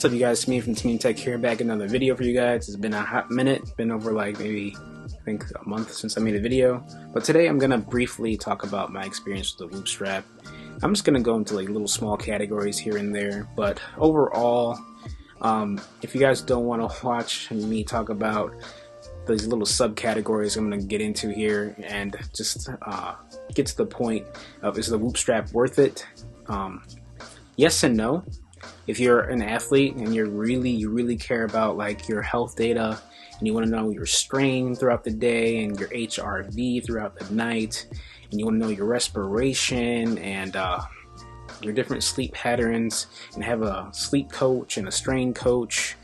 What's up, you guys? It's me from Team Tech here, back another video for you guys. It's been a hot minute, been over like maybe I think a month since I made a video, but today I'm gonna briefly talk about my experience with the Whoop strap. I'm just gonna go into like little small categories here and there, but overall, if you guys don't want to watch me talk about these little subcategories I'm gonna get into here and just get to the point of, is the Whoop strap worth it? Yes and no. If you're an athlete and you really care about like your health data and you want to know your strain throughout the day and your HRV throughout the night, and you want to know your respiration and your different sleep patterns, and have a sleep coach and a strain coach,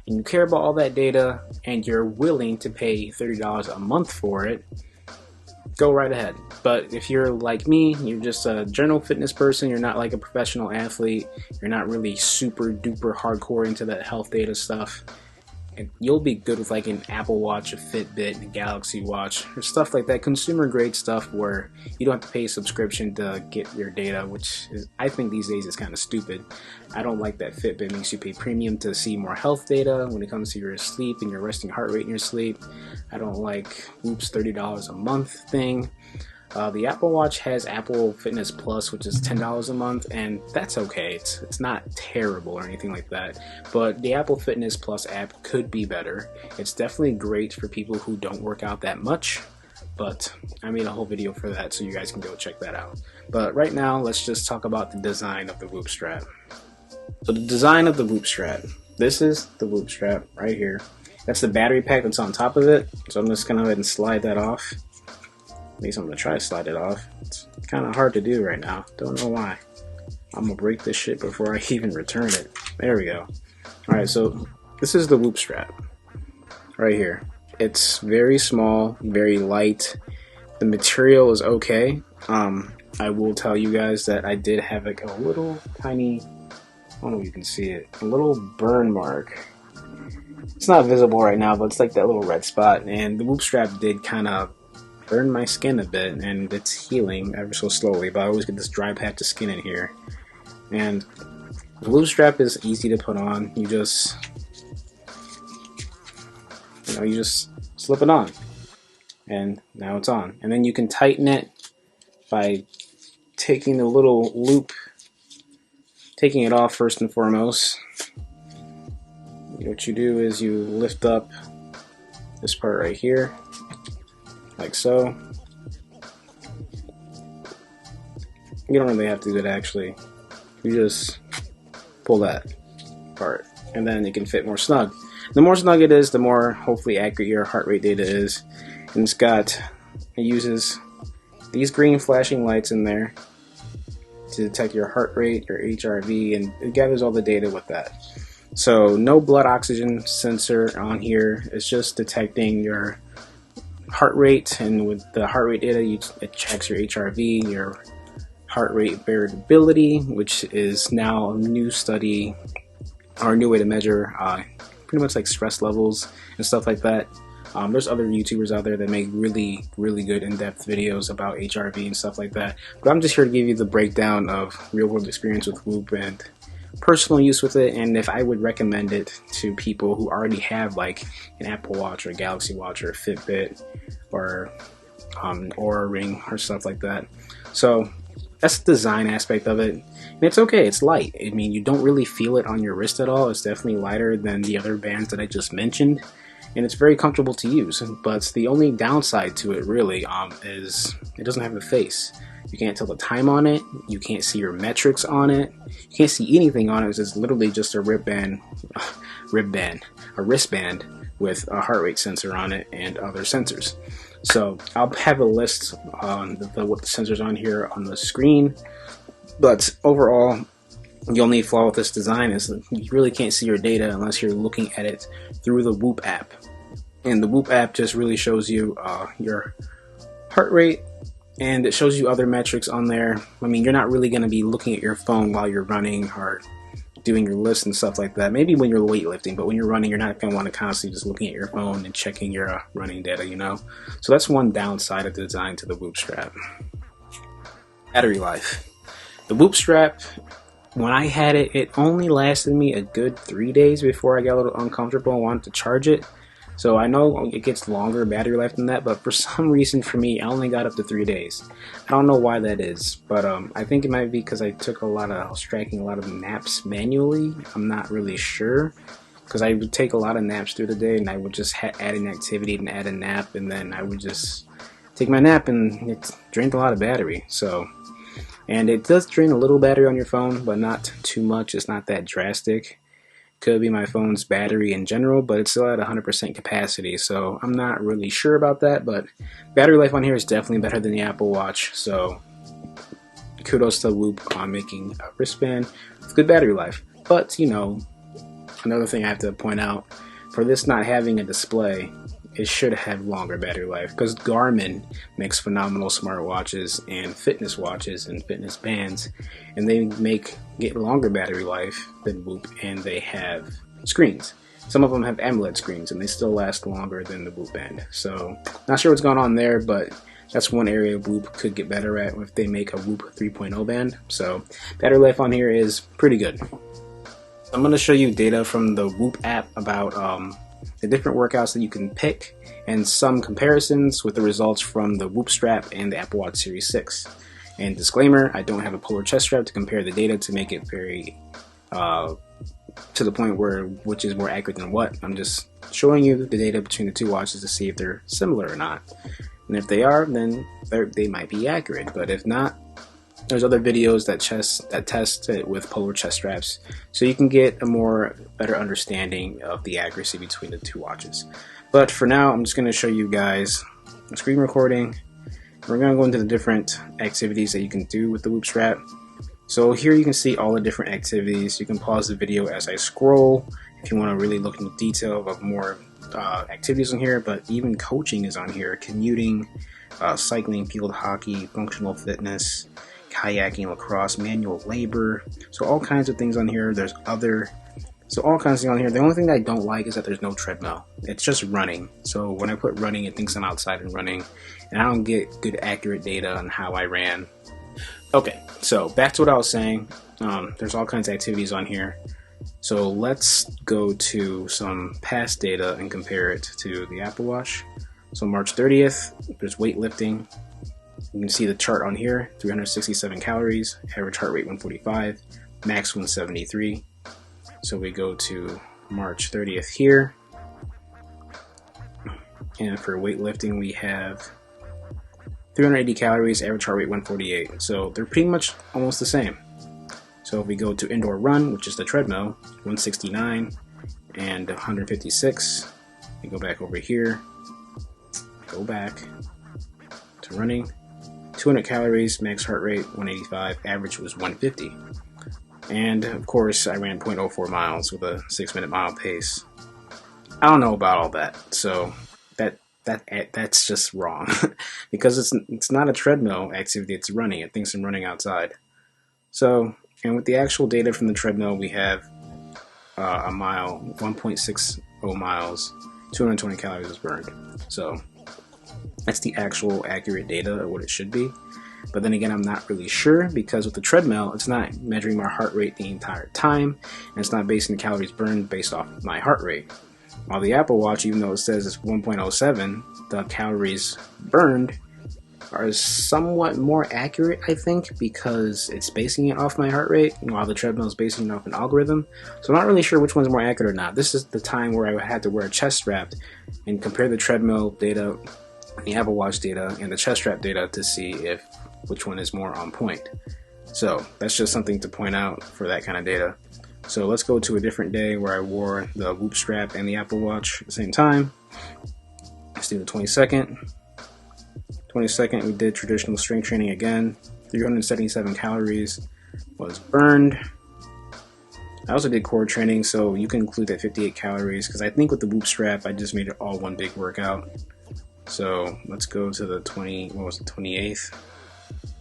and you care about all that data and you're willing to pay $30 a month for it, go right ahead. But if you're like me, you're just a general fitness person, you're not like a professional athlete, you're not really super duper hardcore into that health data stuff, and you'll be good with like an Apple Watch, a Fitbit, a Galaxy Watch, or stuff like that, consumer grade stuff where you don't have to pay a subscription to get your data, which is, I think these days is kind of stupid. I don't like that Fitbit makes you pay premium to see more health data when it comes to your sleep and your resting heart rate in your sleep. I don't like Whoop's $30 a month thing. The Apple Watch has Apple Fitness Plus, which is $10 a month, and that's okay. It's not terrible or anything like that, but the Apple Fitness Plus app could be better. It's definitely great for people who don't work out that much, but I made a whole video for that, so you guys can go check that out. But right now, let's just talk about the design of the Whoop strap. So the design of the Whoop strap. This is the Whoop strap right here. That's the battery pack that's on top of it, so I'm just gonna go ahead and slide that off. At least I'm gonna try to slide it off. It's kind of hard to do right now. Don't know why. I'm gonna break this shit before I even return it. There we go. Alright, so this is the Whoop strap right here. It's very small, very light. The material is okay. I will tell you guys that I did have like a little tiny, I don't know if you can see it, a little burn mark. It's not visible right now, but it's like that little red spot, and the Whoop strap did kind of burn my skin a bit, and it's healing ever so slowly, but I always get this dry patch of skin in here. And the Whoop strap is easy to put on. You just slip it on, and now it's on. And then you can tighten it by taking the little loop, taking it off first and foremost. What you do is you lift up this part right here, like so. You don't really have to do that actually. You just pull that part, and then it can fit more snug. The more snug it is, the more hopefully accurate your heart rate data is. And it uses these green flashing lights in there to detect your heart rate, your HRV, and it gathers all the data with that. So no blood oxygen sensor on here. It's just detecting your heart rate, and with the heart rate data, it checks your HRV, your heart rate variability, which is now a new study or a new way to measure pretty much like stress levels and stuff like that. There's other YouTubers out there that make really good in-depth videos about HRV and stuff like that, but I'm just here to give you the breakdown of real-world experience with Whoop and personal use with it, and if I would recommend it to people who already have like an Apple Watch or a Galaxy Watch or a Fitbit or Oura Ring or stuff like that. So that's the design aspect of it, and it's okay. It's light. I mean, you don't really feel it on your wrist at all. It's definitely lighter than the other bands that I just mentioned, and it's very comfortable to use. But the only downside to it really is it doesn't have a face. You can't tell the time on it. You can't see your metrics on it. You can't see anything on it. It's literally just a wristband with a heart rate sensor on it and other sensors. So I'll have a list on what the sensors on here on the screen. But overall, the only flaw with this design is that you really can't see your data unless you're looking at it through the Whoop app. And the Whoop app just really shows you your heart rate, and it shows you other metrics on there. I mean, you're not really going to be looking at your phone while you're running or doing your lifts and stuff like that. Maybe when you're weightlifting, but when you're running, you're not going to want to constantly just looking at your phone and checking your running data, you know? So that's one downside of the design to the Whoop strap. Battery life. The Whoop strap when I had it, it only lasted me a good 3 days before I got a little uncomfortable and wanted to charge it. So I know it gets longer battery life than that, but for some reason for me, I only got up to 3 days. I don't know why that is, but I think it might be because I was tracking a lot of naps manually. I'm not really sure, because I would take a lot of naps through the day, and I would just add an activity and add a nap, and then I would just take my nap, and it drained a lot of battery. And it does drain a little battery on your phone, but not too much. It's not that drastic. Could be my phone's battery in general, but it's still at 100% capacity, so I'm not really sure about that. But battery life on here is definitely better than the Apple Watch, so kudos to Whoop on making a wristband with good battery life. But, you know, another thing I have to point out, for this not having a display, it should have longer battery life, because Garmin makes phenomenal smartwatches and fitness watches and fitness bands, and they get longer battery life than Whoop, and they have screens. Some of them have AMOLED screens, and they still last longer than the Whoop band. So, not sure what's going on there, but that's one area Whoop could get better at if they make a Whoop 3.0 band. So, battery life on here is pretty good. I'm going to show you data from the Whoop app about the different workouts that you can pick, and some comparisons with the results from the Whoop strap and the Apple Watch Series 6. And disclaimer, I don't have a polar chest strap to compare the data to make it very to the point where which is more accurate than what. I'm just showing you the data between the two watches to see if they're similar or not. And if they are, then they might be accurate. But if not, there's other videos that test it with polar chest straps, so you can get a better understanding of the accuracy between the two watches. But for now, I'm just going to show you guys a screen recording. We're going to go into the different activities that you can do with the Whoop strap. So here you can see all the different activities. You can pause the video as I scroll if you want to really look into detail of more activities on here. But even coaching is on here: commuting, cycling, field hockey, functional fitness, kayaking, lacrosse, manual labor. So all kinds of things on here. All kinds of things on here. The only thing that I don't like is that there's no treadmill. It's just running. So when I put running, it thinks I'm outside and running, and I don't get good accurate data on how I ran. Okay, so back to what I was saying. There's all kinds of activities on here. So let's go to some past data and compare it to the Apple Watch. So March 30th, there's weightlifting. You can see the chart on here: 367 calories, average heart rate 145, max 173. So we go to March 30th here, and for weightlifting we have 380 calories, average heart rate 148. So they're pretty much almost the same. So if we go to indoor run, which is the treadmill, 169 and 156. We go back over here, go back to running, 200 calories, max heart rate 185, average was 150. And of course I ran 0.04 miles with a 6-minute mile pace. I don't know about all that, so that's just wrong. Because it's not a treadmill activity, it's running. It thinks I'm running outside. So, and with the actual data from the treadmill, we have a mile, 1.60 miles, 220 calories was burned. So that's the actual accurate data of what it should be. But then again, I'm not really sure, because with the treadmill, it's not measuring my heart rate the entire time, and it's not basing the calories burned based off of my heart rate. While the Apple Watch, even though it says it's 1.07, the calories burned are somewhat more accurate, I think, because it's basing it off my heart rate, while the treadmill is basing it off an algorithm. So I'm not really sure which one's more accurate or not. This is the time where I had to wear a chest strap and compare the treadmill data, the Apple Watch data, and the chest strap data to see which one is more on point. So that's just something to point out for that kind of data. So let's go to a different day where I wore the Whoop strap and the Apple Watch at the same time. Let's do the 22nd. 22nd, we did traditional strength training again. 377 calories was burned. I also did core training, so you can include that 58 calories, because I think with the Whoop strap, I just made it all one big workout. So let's go to the 28th.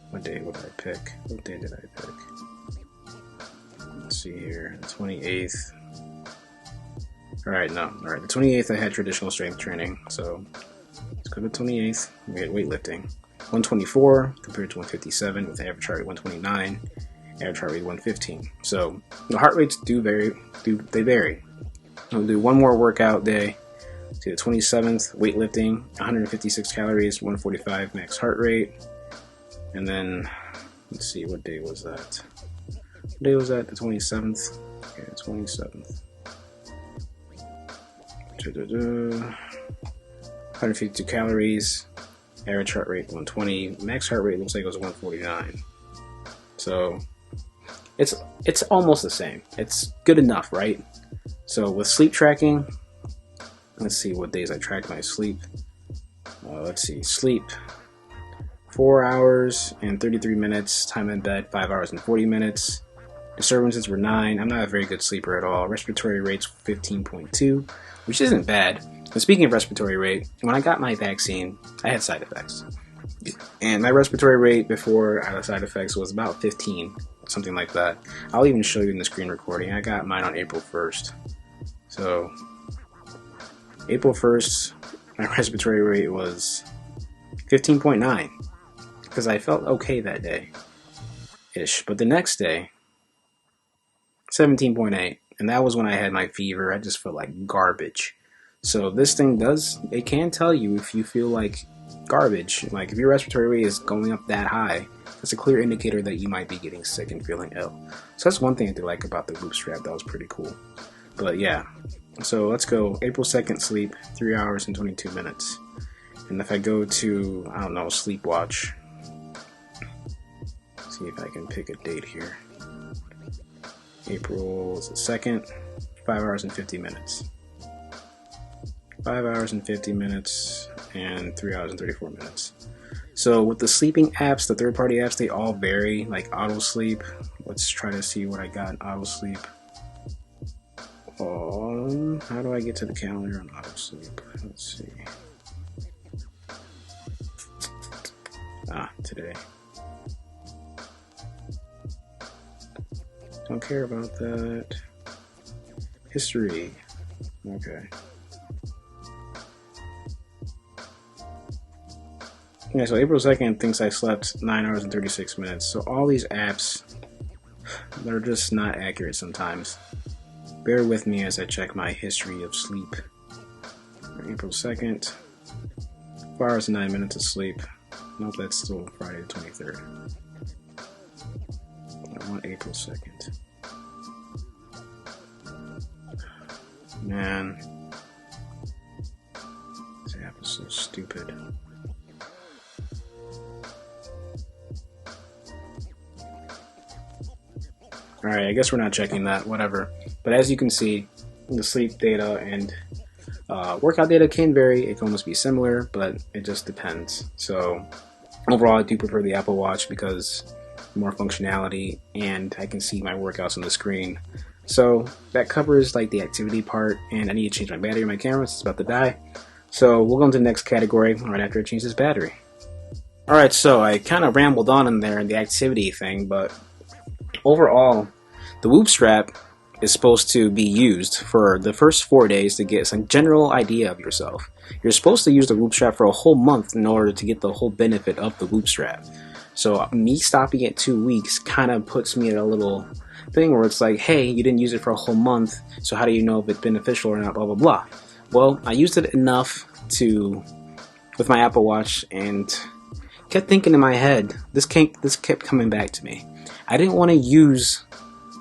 What day would I pick? What day did I pick? Let's see here, the 28th. Alright, the 28th I had traditional strength training, so let's go to the 28th. We had weightlifting. 124 compared to 157 with average heart rate 129. average heart rate 115. So the heart rates do vary. They vary. I'll do one more workout day. See the 27th, weightlifting, 156 calories, 145 max heart rate. And then, let's see, what day was that? What day was that? The 27th? Okay, 27th. 152 calories, average heart rate 120, max heart rate looks like it was 149. So, it's almost the same. It's good enough, right? So with sleep tracking, let's see what days I tracked my sleep. Let's see, sleep 4 hours and 33 minutes, time in bed 5 hours and 40 minutes. Disturbances were 9. I'm not a very good sleeper at all. Respiratory rates 15.2, which isn't bad. And speaking of respiratory rate, when I got my vaccine, I had side effects. And my respiratory rate before I had side effects was about 15, something like that. I'll even show you in the screen recording. I got mine on April 1st. So, April 1st, my respiratory rate was 15.9 because I felt okay that day-ish. But the next day, 17.8, and that was when I had my fever. I just felt like garbage. So this thing it can tell you if you feel like garbage. Like if your respiratory rate is going up that high, that's a clear indicator that you might be getting sick and feeling ill. So that's one thing I do like about the Whoop strap. That was pretty cool. But yeah, so let's go April 2nd sleep, 3 hours and 22 minutes. And if I go to, I don't know, sleep watch, see if I can pick a date here. April 2nd, 5 hours and 50 minutes. 5 hours and 50 minutes and 3 hours and 34 minutes. So with the sleeping apps, the third-party apps, they all vary, like auto sleep. Let's try to see what I got in auto sleep. How do I get to the calendar on auto sleep? Let's see. Today. Don't care about that. History. Okay. Yeah, so April 2nd thinks I slept 9 hours and 36 minutes. So all these apps, they're just not accurate sometimes. Bear with me as I check my history of sleep. April 2nd, 4 hours and 9 minutes of sleep. Nope, that's still Friday the 23rd. I want April 2nd. Man. This app is so stupid. Alright, I guess we're not checking that, whatever. But as you can see, the sleep data and workout data can vary. It can almost be similar, but it just depends. So overall, I do prefer the Apple Watch because more functionality and I can see my workouts on the screen. So that covers like the activity part, and I need to change my battery in my camera. It's about to die. So we'll go into the next category right after I change this battery. Alright, so I kind of rambled on in there in the activity thing, but overall, the Whoop strap is supposed to be used for the first 4 days to get some general idea of yourself. You're supposed to use the Whoop strap for a whole month in order to get the whole benefit of the Whoop strap. So me stopping at 2 weeks kind of puts me at a little thing where it's like, hey, you didn't use it for a whole month, so how do you know if it's beneficial or not, blah, blah, blah. Well, I used it enough with my Apple Watch and kept thinking in my head, this kept coming back to me. I didn't want to use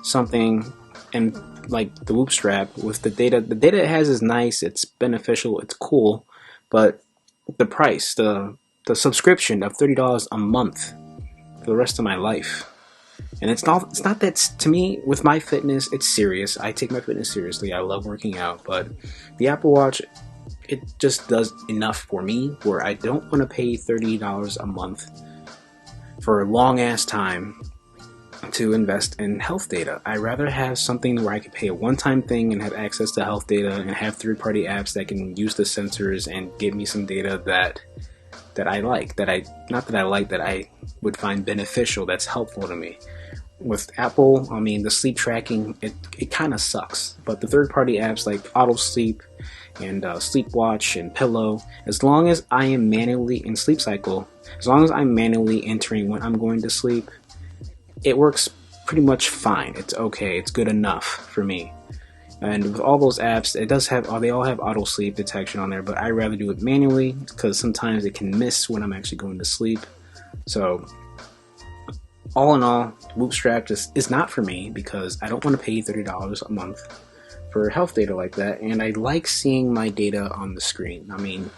something and like the Whoop strap with the data. The data it has is nice, it's beneficial, it's cool, but the price, the subscription of $30 a month for the rest of my life. And it's not that, to me, with my fitness, it's serious. I take my fitness seriously. I love working out, but the Apple Watch, it just does enough for me where I don't want to pay $30 a month for a long ass time to invest in health data. I'd rather have something where I can pay a one-time thing and have access to health data and have third-party apps that can use the sensors and give me some data that I like, that I would find beneficial, that's helpful to me. With Apple, I mean, the sleep tracking, it kind of sucks. But the third-party apps like Auto Sleep and Sleep Watch and Pillow, as long as I am manually in Sleep Cycle, as long as I'm manually entering when I'm going to sleep, it works pretty much fine. It's okay. It's good enough for me. And with all those apps, they all have auto sleep detection on there, but I rather do it manually because sometimes it can miss when I'm actually going to sleep. So all in all, Whoop strap just is not for me because I don't want to pay $30 a month for health data like that, and I like seeing my data on the screen. I mean,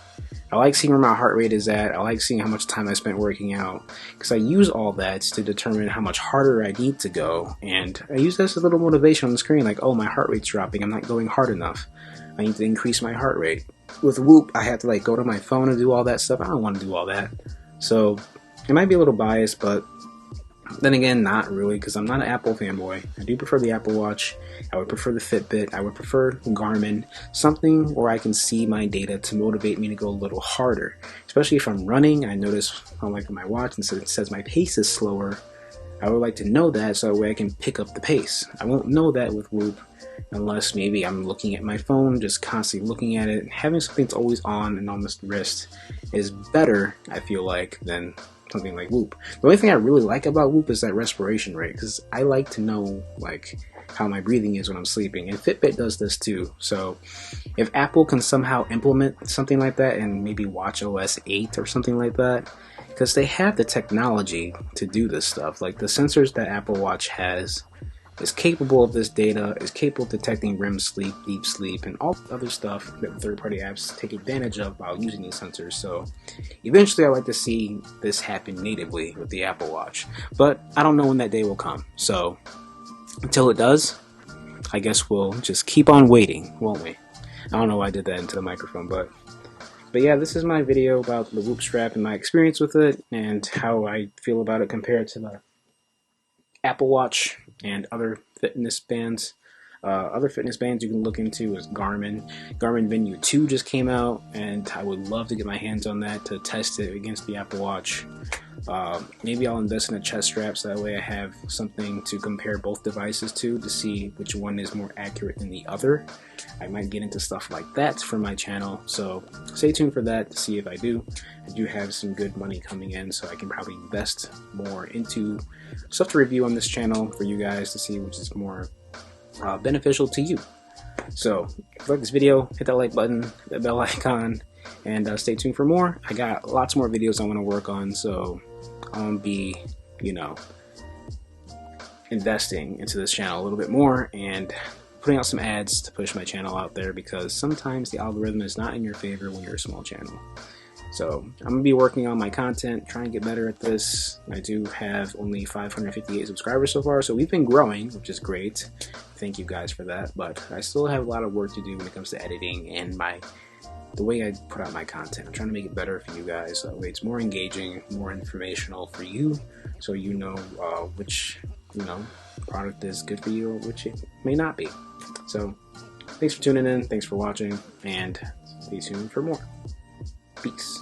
I like seeing where my heart rate is at. I like seeing how much time I spent working out because I use all that to determine how much harder I need to go, and I use that as a little motivation on the screen, like, oh, my heart rate's dropping, I'm not going hard enough, I need to increase my heart rate. With Whoop, I have to like go to my phone and do all that stuff. I don't want to do all that, so it might be a little biased, but then again, not really, because I'm not an Apple fanboy. I do prefer the Apple Watch. I would prefer the Fitbit. I would prefer Garmin. Something where I can see my data to motivate me to go a little harder. Especially if I'm running, I notice on like my watch, and it says my pace is slower. I would like to know that so that way I can pick up the pace. I won't know that with Whoop unless maybe I'm looking at my phone, just constantly looking at it. Having something that's always on and on the wrist is better, I feel like, than something like Whoop. The only thing I really like about Whoop is that respiration rate, because I like to know like how my breathing is when I'm sleeping, and Fitbit does this too. So if Apple can somehow implement something like that and maybe watch OS 8 or something like that, because they have the technology to do this stuff. Like the sensors that Apple Watch has is capable of this data, is capable of detecting REM sleep, deep sleep, and all other stuff that third-party apps take advantage of while using these sensors. So eventually I'd like to see this happen natively with the Apple Watch, but I don't know when that day will come. So until it does, I guess we'll just keep on waiting, won't we? I don't know why I did that into the microphone, but yeah, this is my video about the Whoop strap and my experience with it and how I feel about it compared to the Apple Watch and other fitness bands. Other fitness bands you can look into is Garmin. Garmin Venue 2 just came out, and I would love to get my hands on that to test it against the Apple Watch. Maybe I'll invest in a chest strap so that way I have something to compare both devices to see which one is more accurate than the other. I might get into stuff like that for my channel, so stay tuned for that to see if I do. I do have some good money coming in, so I can probably invest more into stuff to review on this channel for you guys to see which is more beneficial to you. So if you like this video, hit that like button, that bell icon, and stay tuned for more. I got lots more videos I want to work on, so I'll be, investing into this channel a little bit more and putting out some ads to push my channel out there, because sometimes the algorithm is not in your favor when you're a small channel. So I'm going to be working on my content, trying to get better at this. I do have only 558 subscribers so far, so we've been growing, which is great. Thank you guys for that, but I still have a lot of work to do when it comes to editing and the way I put out my content. I'm trying to make it better for you guys, so that way it's more engaging, more informational for you, so you know which product is good for you or which it may not be. So thanks for tuning in, thanks for watching, and stay tuned for more. Peace.